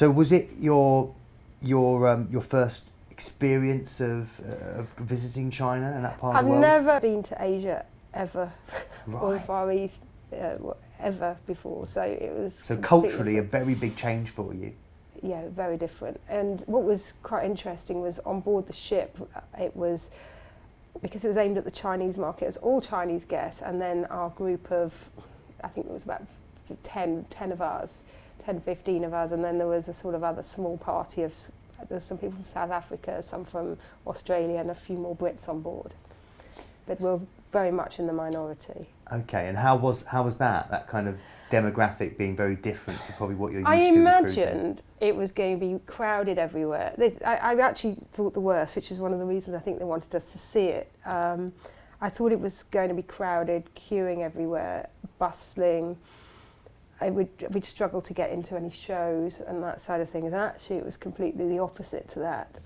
So was it your first experience of visiting China and that part of the world? I've never been to Asia ever, or Right. Far East ever before. So it was. So completely culturally, a different. very big change for you. Yeah, very different. And what was quite interesting was on board the ship, it was, because it was aimed at the Chinese market, it was all Chinese guests, and then our group of, I think it was about 10 of us, 10, 15 of us, and then there was a sort of other small party of, there's some people from South Africa, some from Australia, and a few more Brits on board. But we're very much in the minority. Okay, and how was that kind of demographic being very different to probably what you're used I to recruiting? imagined it was going to be crowded everywhere. I actually thought the worst, which is one of the reasons I think they wanted us to see it. I thought it was going to be crowded, queuing everywhere, bustling. We'd struggle to get into any shows and that side of things. And actually it was completely the opposite to that.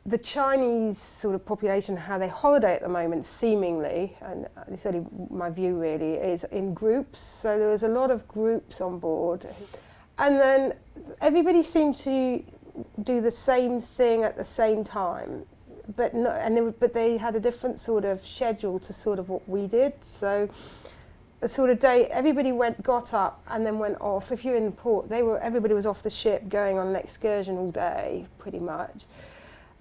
The Chinese sort of population, how they holiday at the moment, seemingly, and it's only my view really, is in groups. So there was a lot of groups on board. And then everybody seemed to do the same thing at the same time. But they had a different sort of schedule to sort of what we did. So the sort of day everybody got up and then went off. If you're in the port, everybody was off the ship going on an excursion all day, pretty much.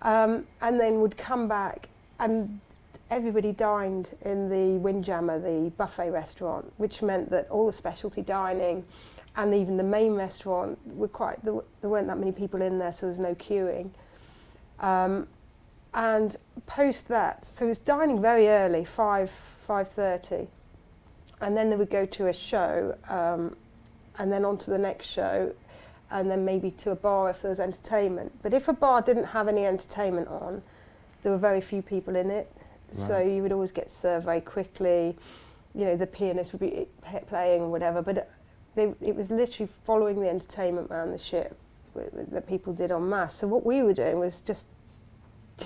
And then would come back, and everybody dined in the Windjammer, the buffet restaurant, which meant that all the specialty dining and even the main restaurant there weren't that many people in there, so there was no queuing. And post that, so it was dining very early, 5:30, and then they would go to a show, and then on to the next show, and then maybe to a bar if there was entertainment. But if a bar didn't have any entertainment on, there were very few people in it. Right. So you would always get served very quickly. You know, the pianist would be playing or whatever, but it was literally following the entertainment around the ship that people did en masse. So what we were doing was just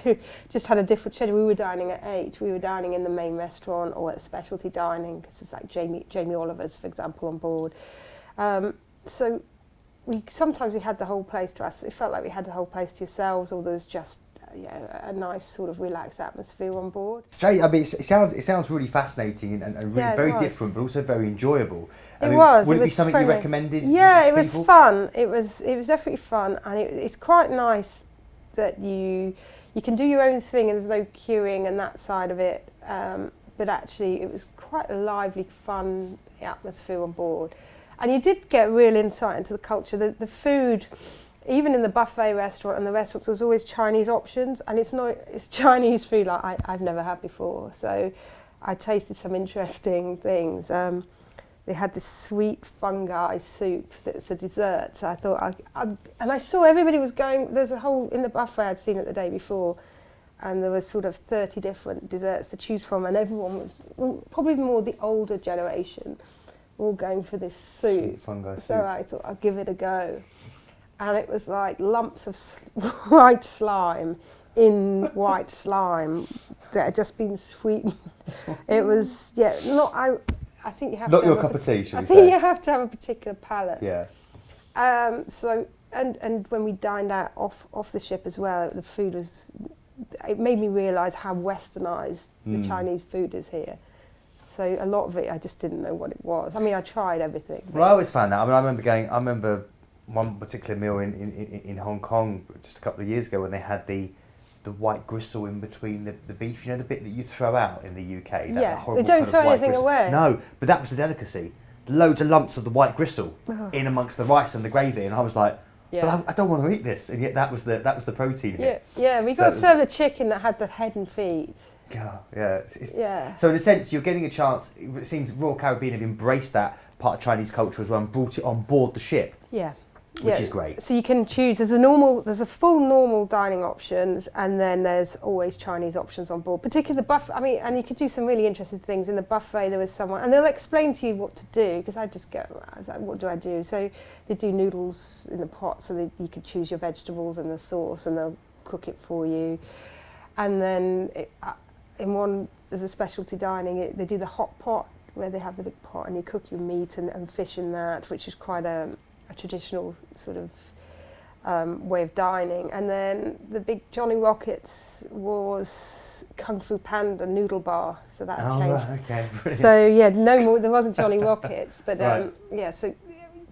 had a different schedule. We were dining at 8. We were dining in the main restaurant or at specialty dining, because it's like Jamie Oliver's, for example, on board. So sometimes we had the whole place to us. It felt like we had the whole place to yourselves, or there was just a nice sort of relaxed atmosphere on board. Straight. I mean, it sounds really fascinating and really very different, but also very enjoyable. It was. Would it be something friendly. you recommended? Yeah, it was people? fun. It was definitely fun, and it's quite nice that you can do your own thing and there's no queuing and that side of it. But actually, it was quite a lively, fun atmosphere on board. And you did get real insight into the culture. The food, even in the buffet restaurant and the restaurants, there was always Chinese options, and it's Chinese food like I've never had before. So I tasted some interesting things. They had this sweet fungi soup that's a dessert. So I thought, and I saw everybody was going, there's a whole, in the buffet I'd seen it the day before, and there was sort of 30 different desserts to choose from, and everyone was, probably more the older generation, all going for this soup. Fungi soup. So I thought I'd give it a go. And it was like lumps of white slime in white slime that had just been sweetened. It was, I think you have not to your have cup of tea, should I we think say? you have to have a particular palate. Yeah. So and when we dined out off the ship as well, the food was, it made me realise how westernised the Chinese food is here. So a lot of it I just didn't know what it was. I mean, I tried everything. Well, I always found that. I mean, I remember one particular meal in Hong Kong just a couple of years ago when they had the white gristle in between the beef, you know, the bit that you throw out in the UK. Yeah, they don't throw anything away. No, but that was the delicacy. Loads of lumps of the white gristle in amongst the rice and the gravy, and I was like, but I don't want to eat this, and yet that was the protein in it. Yeah, we got served a chicken that had the head and feet. Yeah. So in a sense, you're getting a chance. It seems Royal Caribbean have embraced that part of Chinese culture as well and brought it on board the ship. Yeah. Which is great. So you can choose. There's a full normal dining options, and then there's always Chinese options on board. Particularly the buffet. I mean, and you could do some really interesting things in the buffet. There was someone, and they'll explain to you what to do, because I was like, what do I do? So they do noodles in the pot, so that you could choose your vegetables and the sauce, and they'll cook it for you. And then in one, there's a specialty dining. They do the hot pot, where they have the big pot, and you cook your meat and fish in that, which is quite a a traditional sort of way of dining. And then the big Johnny Rockets was Kung Fu Panda noodle bar, so that changed. Right, okay, brilliant. So yeah, no more. There wasn't Johnny Rockets, but Right. yeah. So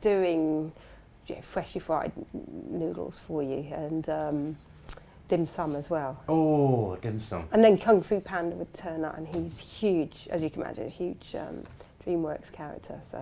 doing freshly fried noodles for you, and dim sum as well. Oh, dim sum. And then Kung Fu Panda would turn up, and he's huge, as you can imagine, a huge DreamWorks character. So